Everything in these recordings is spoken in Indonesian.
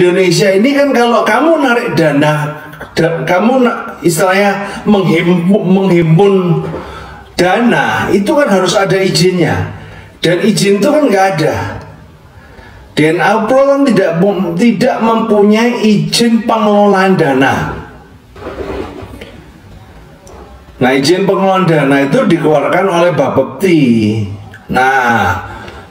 Indonesia ini kan kalau kamu narik dana, kamu istilahnya menghimpun dana, itu kan harus ada izinnya, dan izin itu kan nggak ada. DNA Pro kan tidak mempunyai izin pengelolaan dana. Nah, izin pengelolaan dana itu dikeluarkan oleh Bapepti. Nah,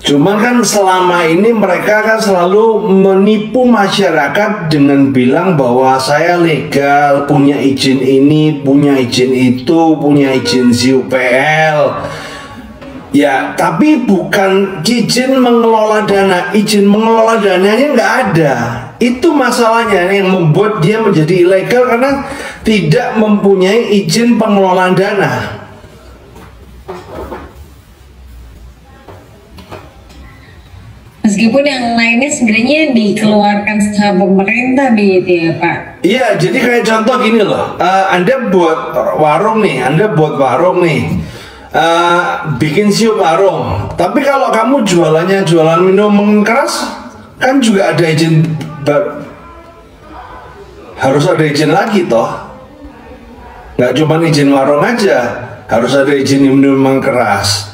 cuman kan selama ini mereka kan selalu menipu masyarakat dengan bilang bahwa saya legal, punya izin ini, punya izin itu, punya izin ZUPL. Ya, tapi bukan izin mengelola dana. Izin mengelola dananya nggak ada. Itu masalahnya yang membuat dia menjadi ilegal, karena tidak mempunyai izin pengelolaan dana. Meskipun yang lainnya sebenarnya dikeluarkan sama pemerintah begitu ya Pak? Iya, jadi kayak contoh gini loh, Anda buat warung nih, bikin siup warung. Tapi kalau kamu jualannya jualan minuman keras, kan juga ada izin, harus ada izin lagi toh. Nggak cuma izin warung aja, harus ada izin minuman keras.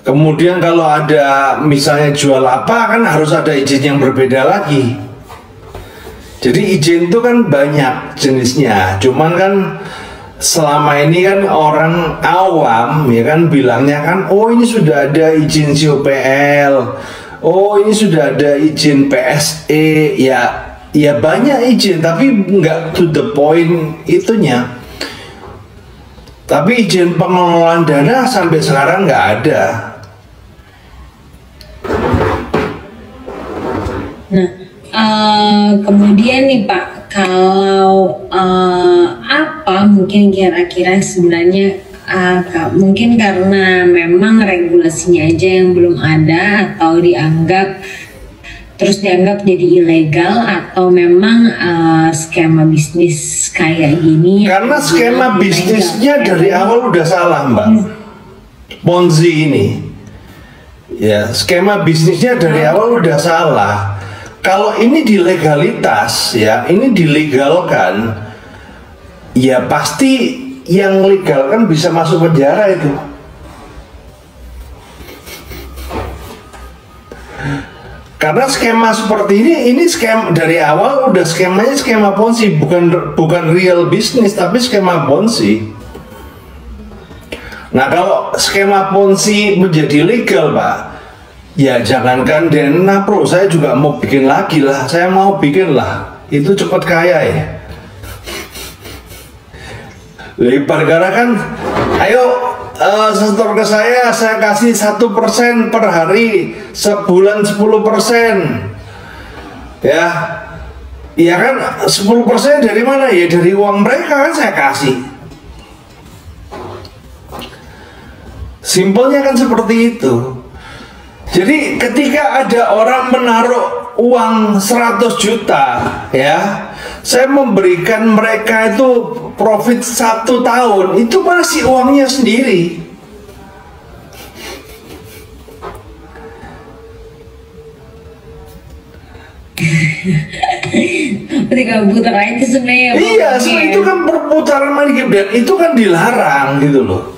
Kemudian kalau ada misalnya jual apa, kan harus ada izin yang berbeda lagi. Jadi izin itu kan banyak jenisnya. Cuman kan selama ini kan orang awam ya kan bilangnya kan, oh ini sudah ada izin ZUPL, oh ini sudah ada izin PSE. Ya banyak izin, tapi nggak to the point itunya. Tapi izin pengelolaan dana sampai sekarang nggak ada. Nah, kemudian nih Pak, kalau apa mungkin kira-kira sebenarnya mungkin karena memang regulasinya aja yang belum ada, atau dianggap jadi ilegal, atau memang skema bisnis kayak gini? Karena skema bisnisnya dari awal udah salah Mbak. Ponzi ini, ya skema bisnisnya dari awal udah salah. Kalau ini dilegalitas, ya ini dilegalkan, ya pasti yang legal kan bisa masuk penjara itu. Karena skema seperti ini skema dari awal udah skemanya skema Ponzi, bukan real bisnis tapi skema Ponzi. Nah, kalau skema Ponzi menjadi legal Pak, ya jangankan DNA Pro, saya juga mau bikin lagi lah. Saya mau bikin lah, itu cepat kaya ya. Lebar gara kan, ayo setor ke saya kasih 1% per hari, sebulan 10%. Ya, iya kan 10% dari mana ya? Dari uang mereka kan saya kasih. Simpelnya kan seperti itu. Jadi ketika ada orang menaruh uang 100 juta, ya, saya memberikan mereka itu profit 1 tahun, itu masih uangnya sendiri. Ketika putar aja sebenarnya. Iya, itu kan perputaran money, dan itu kan dilarang gitu loh.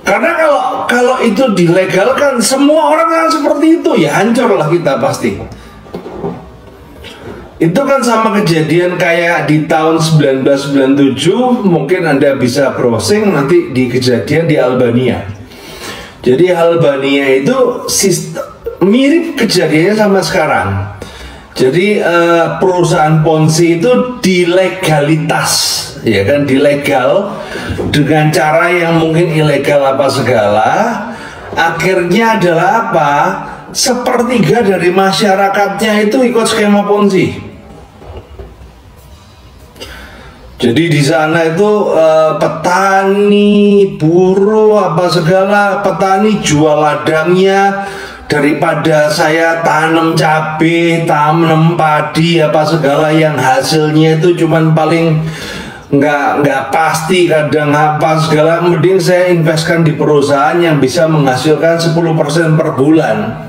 Karena kalau itu dilegalkan, semua orang yang seperti itu, ya hancurlah kita pasti. Itu kan sama kejadian kayak di tahun 1997, mungkin Anda bisa browsing nanti di kejadian di Albania. Jadi Albania itu mirip kejadiannya sama sekarang. Jadi perusahaan Ponzi itu dilegalitas, ya kan, dilegal dengan cara yang mungkin ilegal apa segala. Akhirnya adalah apa? Sepertiga dari masyarakatnya itu ikut skema Ponzi. Jadi di sana itu petani, buruh apa segala, petani jual ladangnya. Daripada saya tanam cabai, tanam padi apa segala yang hasilnya itu cuman paling nggak pasti, kadang apa segala, mending saya investkan di perusahaan yang bisa menghasilkan 10% per bulan.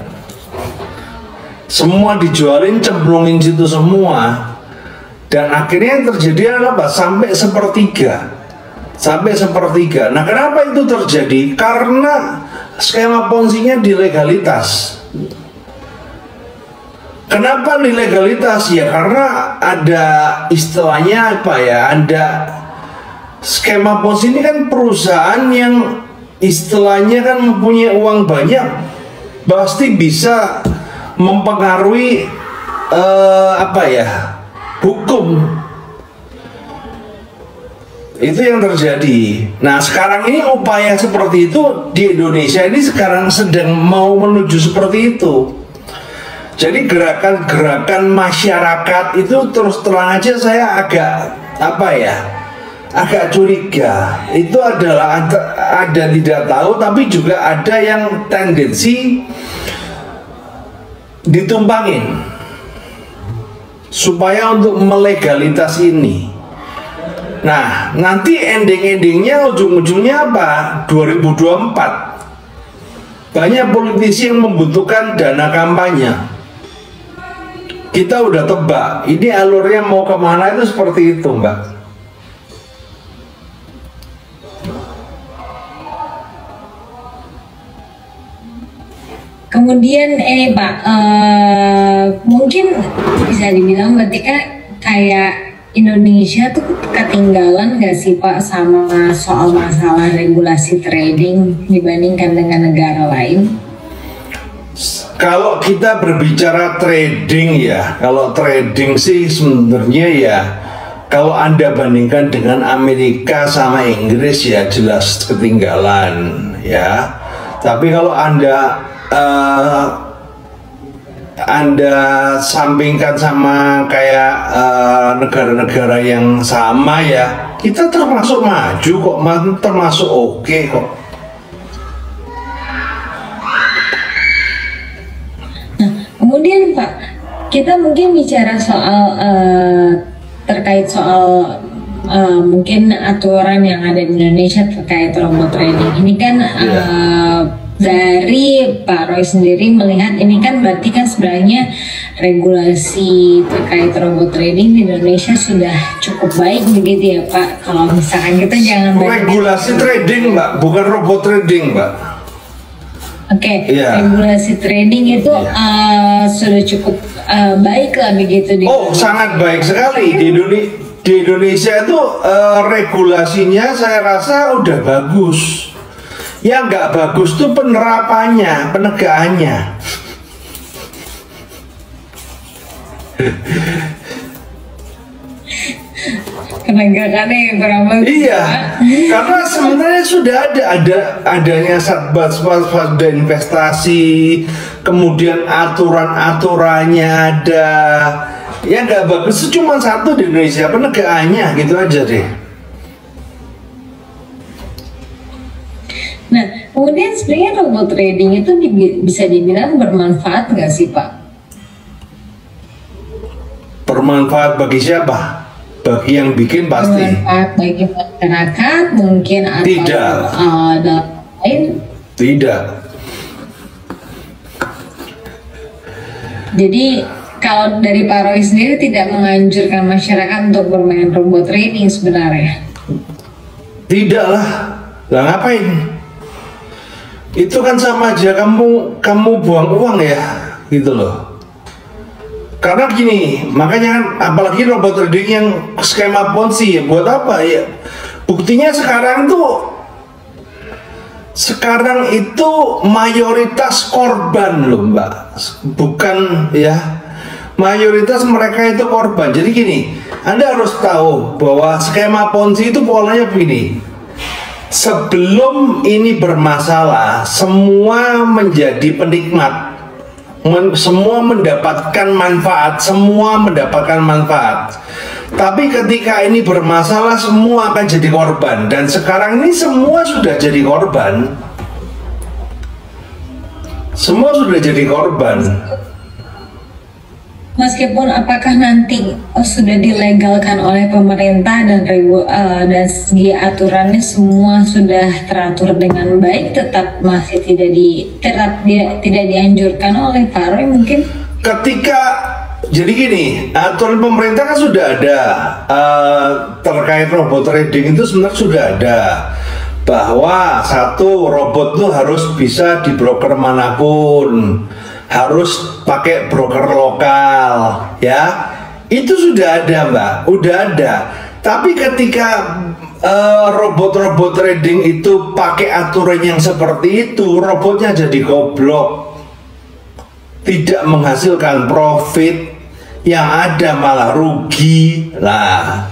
semua dijualin, cemplungin situ semua, dan akhirnya yang terjadi adalah apa? Sampai sepertiga. Nah, kenapa itu terjadi? Karena skema ponzinya di legalitas. Kenapa di legalitas? Ya karena ada istilahnya apa ya, ada skema ponzi ini kan perusahaan yang istilahnya kan mempunyai uang banyak, pasti bisa mempengaruhi apa ya, hukum. Itu yang terjadi. Nah, sekarang ini upaya seperti itu di Indonesia ini sekarang sedang mau menuju seperti itu. Jadi gerakan-gerakan masyarakat itu terus terang aja saya agak apa ya, agak curiga. Itu adalah ada tidak tahu, tapi juga ada yang tendensi ditumpangin supaya untuk melegalitas ini. Nah, nanti ending-endingnya ujung-ujungnya apa? 2024 banyak politisi yang membutuhkan dana kampanye. Kita udah tebak, ini alurnya mau kemana itu seperti itu, Mbak. Kemudian Pak, mungkin bisa dibilang berarti kan kayak Indonesia tuh ketinggalan nggak sih Pak sama soal masalah regulasi trading dibandingkan dengan negara lain? Kalau kita berbicara trading ya, kalau trading sih sebenarnya ya, kalau Anda bandingkan dengan Amerika sama Inggris ya jelas ketinggalan ya. Tapi kalau Anda sampingkan sama kayak negara-negara yang sama ya, kita termasuk maju kok, termasuk oke kok. Nah, kemudian Pak, kita mungkin bicara soal terkait soal mungkin aturan yang ada di Indonesia terkait robot trading. Ini kan dari Pak Roy sendiri melihat ini kan berarti kan sebenarnya regulasi terkait robot trading di Indonesia sudah cukup baik begitu ya Pak. Kalau misalkan kita jangan regulasi trading Mbak, bukan robot trading Mbak. Oke, regulasi trading itu sudah cukup baik lah begitu di sangat baik sekali di Indonesia itu regulasinya saya rasa udah bagus. Yang nggak bagus tuh penerapannya, penegakannya. Penegakannya yang kurang bagus. Iya, karena sebenarnya sudah adanya Satgas Waspada Investasi, kemudian aturan-aturannya ada. Yang nggak bagus itu cuma satu di Indonesia, penegakannya gitu aja deh. Nah, kemudian sebenarnya robot trading itu bisa dibilang bermanfaat nggak sih Pak? Bermanfaat bagi siapa? Bagi yang bikin pasti. Bermanfaat bagi masyarakat mungkin atau tidak. Lain? Tidak. Jadi kalau dari Pak Roy sendiri tidak menganjurkan masyarakat untuk bermain robot trading sebenarnya? Tidak lah. Lah ngapain? Itu kan sama aja kamu buang uang ya, gitu loh. Karena gini, makanya kan apalagi robot trading yang skema ponzi ya, buat apa ya? Buktinya sekarang itu mayoritas korban loh Mbak, bukan ya, mayoritas mereka itu korban. Jadi gini, Anda harus tahu bahwa skema ponzi itu polanya begini. Sebelum ini bermasalah, semua menjadi penikmat, semua mendapatkan manfaat, Tapi ketika ini bermasalah, semua akan jadi korban. Dan sekarang ini semua sudah jadi korban. Semua sudah jadi korban. Meskipun apakah nanti sudah dilegalkan oleh pemerintah dan segi aturannya semua sudah teratur dengan baik, tetap masih tidak dianjurkan oleh Pak Roy mungkin? ketika jadi gini, aturan pemerintah kan sudah ada terkait robot trading itu sebenarnya sudah ada, bahwa satu robot tuh harus bisa di broker manapun, harus pakai broker lokal, ya itu sudah ada Mbak, udah ada. Tapi ketika robot-robot trading itu pakai aturan yang seperti itu, robotnya jadi goblok, tidak menghasilkan profit, yang ada malah rugi lah.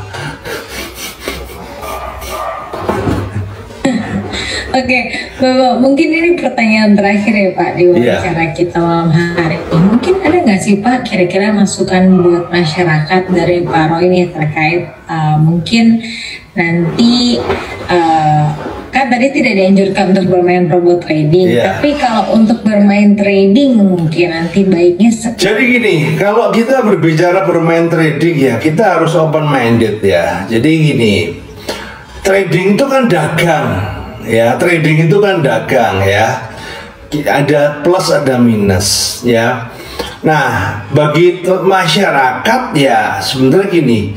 Oke, Bapak, mungkin ini pertanyaan terakhir ya Pak di wawancara kita malam hari ini. Mungkin ada nggak sih Pak kira-kira masukan buat masyarakat dari Pak Roy ini terkait mungkin nanti kan tadi tidak dianjurkan untuk bermain robot trading, tapi kalau untuk bermain trading mungkin nanti baiknya jadi gini, kalau kita berbicara bermain trading ya kita harus open minded ya. Jadi gini, trading itu kan dagang ya, trading itu kan dagang ya, ada plus ada minus ya. Nah bagi masyarakat ya sebenarnya gini,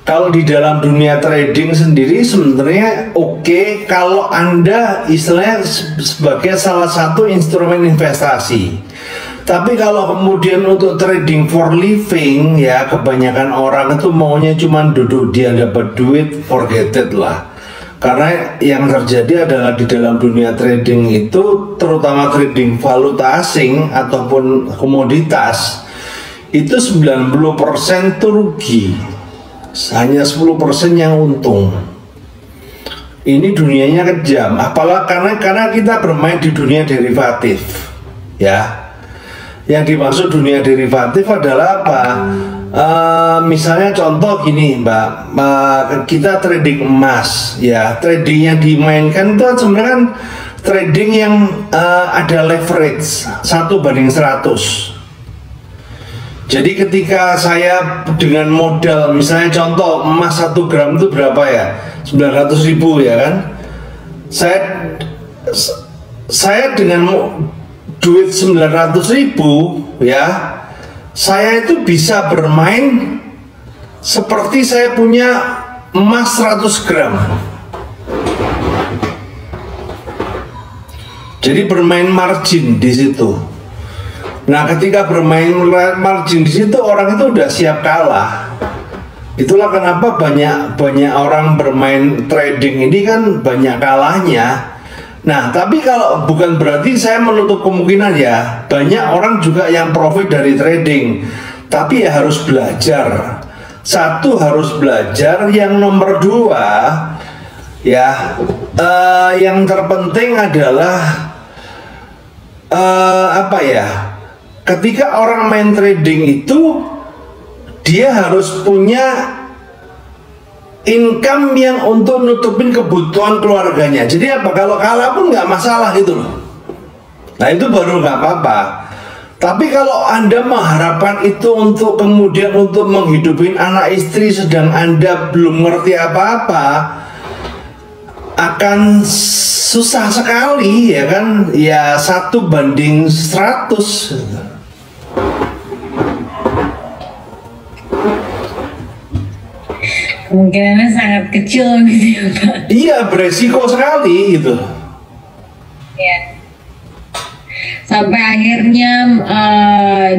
kalau di dalam dunia trading sendiri sebenarnya oke kalau Anda istilahnya sebagai salah satu instrumen investasi. Tapi kalau kemudian untuk trading for living ya, kebanyakan orang itu maunya cuma duduk dia dapat duit, forget it lah. Karena yang terjadi adalah di dalam dunia trading itu, terutama trading valuta asing ataupun komoditas, itu 90% itu rugi, hanya 10% yang untung. Ini dunianya kejam, apalagi karena kita bermain di dunia derivatif ya. Yang dimaksud dunia derivatif adalah apa? Misalnya contoh gini Mbak, kita trading emas ya, trading yang dimainkan itu sebenarnya kan trading yang ada leverage 1/100. Jadi ketika saya dengan modal misalnya contoh emas 1 gram itu berapa ya, 900.000 ya kan, saya dengan duit 900.000 ya, saya itu bisa bermain seperti saya punya emas 100 gram. Jadi bermain margin di situ. Nah, ketika bermain margin di situ orang itu udah siap kalah. Itulah kenapa banyak orang bermain trading ini kan banyak kalahnya. Nah, tapi kalau bukan berarti saya menutup kemungkinan ya, banyak orang juga yang profit dari trading. Tapi ya harus belajar. Satu harus belajar, yang nomor dua ya, yang terpenting adalah apa ya? Ketika orang main trading itu dia harus punya income yang untuk nutupin kebutuhan keluarganya. Jadi apa, kalau kalah pun nggak masalah gitu loh. Nah itu baru nggak apa-apa. Tapi kalau Anda mengharapkan itu untuk kemudian untuk menghidupin anak istri sedang Anda belum ngerti apa-apa, akan susah sekali ya kan. Ya 1/100. Kemungkinannya sangat kecil gitu ya Pak. Iya, beresiko sekali gitu. Iya. Sampai akhirnya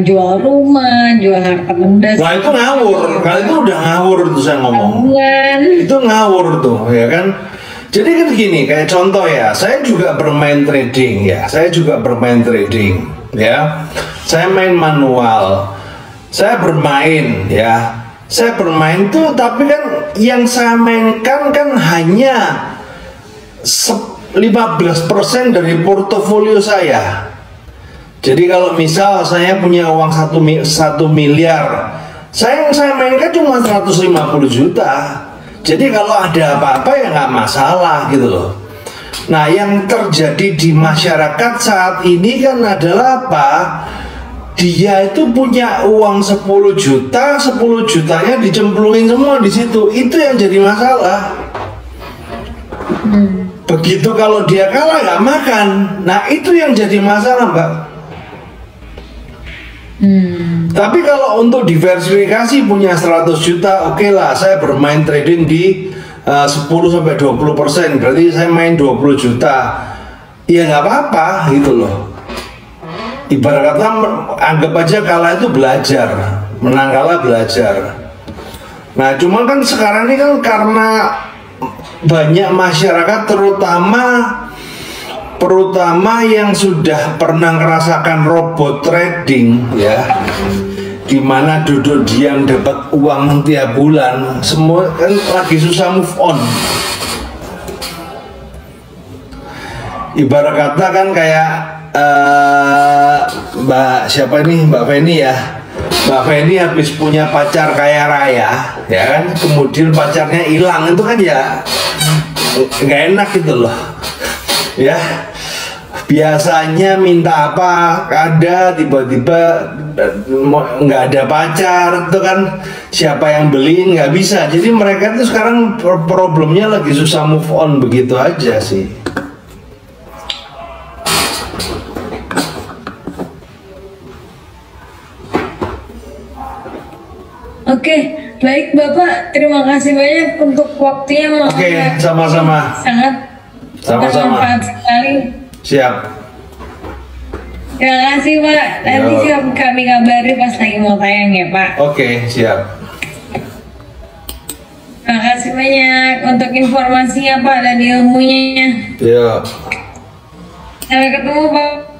jual rumah, jual harta benda. Nah itu ngawur, kalau itu udah ngawur tuh saya ngomong. Itu ngawur tuh ya kan. Jadi kan gini, kayak contoh ya, saya juga bermain trading ya, saya main manual, saya bermain ya. Saya bermain tuh, tapi kan yang saya mainkan kan hanya 15% dari portofolio saya. Jadi kalau misal saya punya uang 1 miliar, saya mainkan cuma 150 juta. Jadi kalau ada apa-apa ya nggak masalah gitu loh. Nah yang terjadi di masyarakat saat ini kan adalah apa? Dia itu punya uang 10 juta, 10 jutanya dicemplungin semua di situ. Itu yang jadi masalah. Begitu kalau dia kalah nggak makan. Nah itu yang jadi masalah Mbak. Tapi kalau untuk diversifikasi punya 100 juta, oke lah, saya bermain trading di 10-20%, berarti saya main 20 juta. Ya nggak apa-apa gitu loh. Ibarat kata anggap aja kalah itu belajar, menang kalah belajar. Nah cuman kan sekarang ini kan karena banyak masyarakat terutama yang sudah pernah merasakan robot trading ya, dimana duduk diam dapat uang tiap bulan, semua kan lagi susah move on. Ibarat kata kan kayak Mbak siapa ini, Mbak Feni ya. Mbak Feni habis punya pacar kaya raya, ya kan, kemudian pacarnya hilang, itu kan ya nggak enak gitu loh, ya. Biasanya minta apa ada, tiba-tiba nggak ada pacar, itu kan siapa yang beliin, nggak bisa. Jadi mereka itu sekarang problemnya lagi susah move on, begitu aja sih. Oke, baik Bapak, terima kasih banyak untuk waktunya. Oke, sama-sama. Sangat Sama-sama. bermanfaat sekali. Siap. Terima kasih Pak. Nanti Yo. siap kami kabari pas lagi mau tayang ya Pak. Oke, siap. Terima kasih banyak untuk informasinya Pak dan ilmunya. Yuk. Sampai ketemu Pak.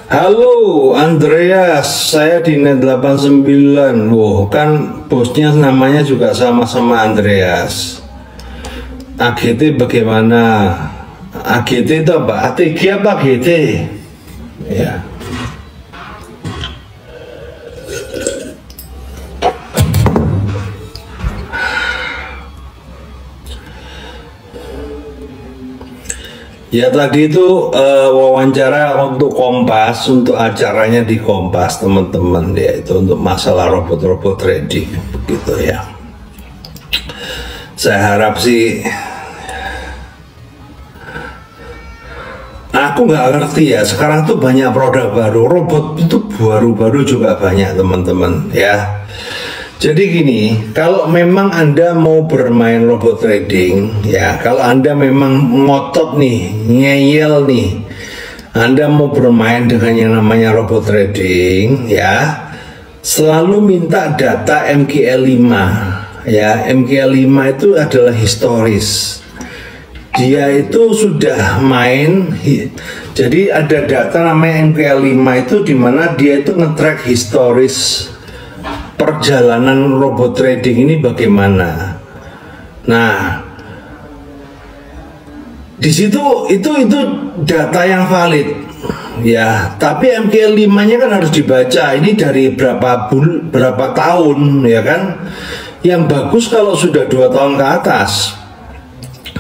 Halo Andreas, saya di Net 89. Wow, kan bosnya namanya juga sama-sama Andreas. AGT bagaimana? AGT itu apa? ATG apa AGT? Ya. Ya tadi itu wawancara untuk Kompas, untuk acaranya di Kompas teman-teman, ya itu untuk masalah robot-robot trading begitu ya. Saya harap sih, aku nggak ngerti ya, sekarang tuh banyak produk baru, robot itu baru-baru juga banyak teman-teman ya. Jadi gini, kalau memang Anda mau bermain robot trading, ya, kalau Anda memang ngotot nih, ngeyel nih, Anda mau bermain dengan yang namanya robot trading, ya, selalu minta data MQL5, ya, MQL5 itu adalah historis. Dia itu sudah main, jadi ada data namanya MQL5 itu dimana dia itu nge-track historis perjalanan robot trading ini bagaimana. Nah, di situ itu data yang valid ya, tapi MQL5-nya kan harus dibaca ini dari berapa tahun ya kan. Yang bagus kalau sudah 2 tahun ke atas.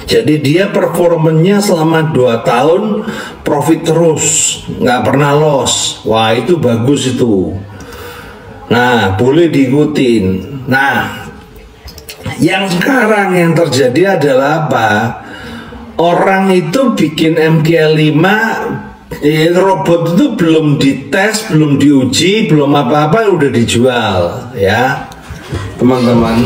Jadi dia performanya selama 2 tahun profit terus, nggak pernah loss. Wah, itu bagus itu. Nah, boleh diikutin. Nah, yang sekarang yang terjadi adalah apa? Orang itu bikin MQL5, robot itu belum dites, belum diuji, belum apa-apa udah dijual, ya, teman-teman.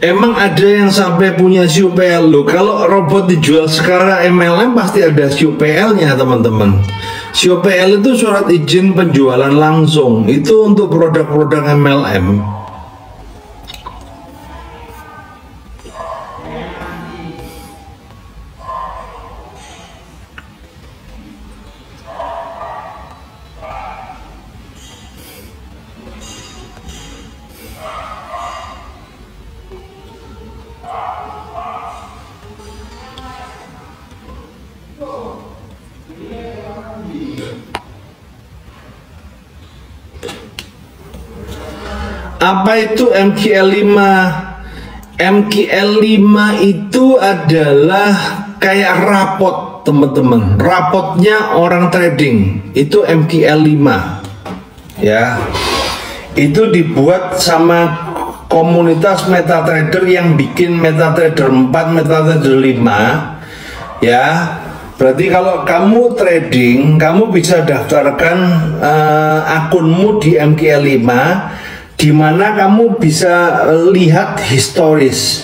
Emang ada yang sampai punya SUPL loh. Kalau robot dijual sekarang MLM pasti ada SUPL-nya teman-teman. SUPL itu surat izin penjualan langsung. Itu untuk produk-produk MLM. Apa itu MQL5? MQL5 itu adalah kayak rapot teman-teman. Rapotnya orang trading itu MQL5 ya. itu dibuat sama komunitas MetaTrader yang bikin MetaTrader 4, MetaTrader 5 ya. Berarti kalau kamu trading, kamu bisa daftarkan akunmu di MKL5, di mana kamu bisa lihat historis.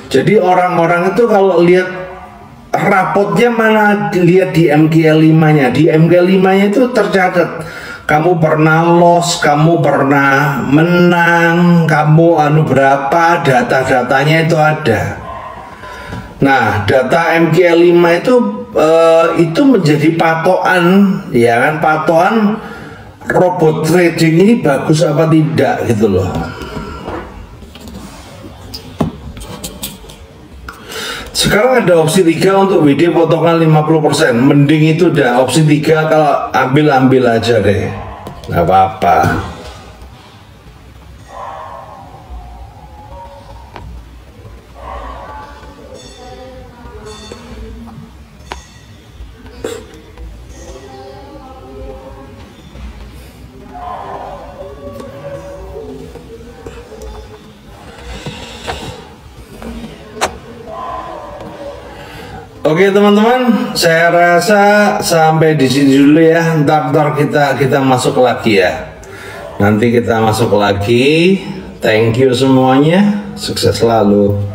Jadi orang-orang itu kalau lihat rapotnya mana lihat di MKL5-nya. Di MKL5-nya itu tercatat kamu pernah loss, kamu pernah menang, kamu berapa, data-datanya itu ada. Nah, data MKL5 itu menjadi patokan, ya kan, patokan robot trading ini bagus apa tidak gitu loh. Sekarang ada opsi 3 untuk WD potongan 50%. Mending itu dah opsi 3, kalau ambil aja deh, nggak apa-apa. Oke teman-teman, saya rasa sampai di sini dulu ya. Ntar kita masuk lagi ya. Nanti kita masuk lagi. Thank you semuanya. Sukses selalu.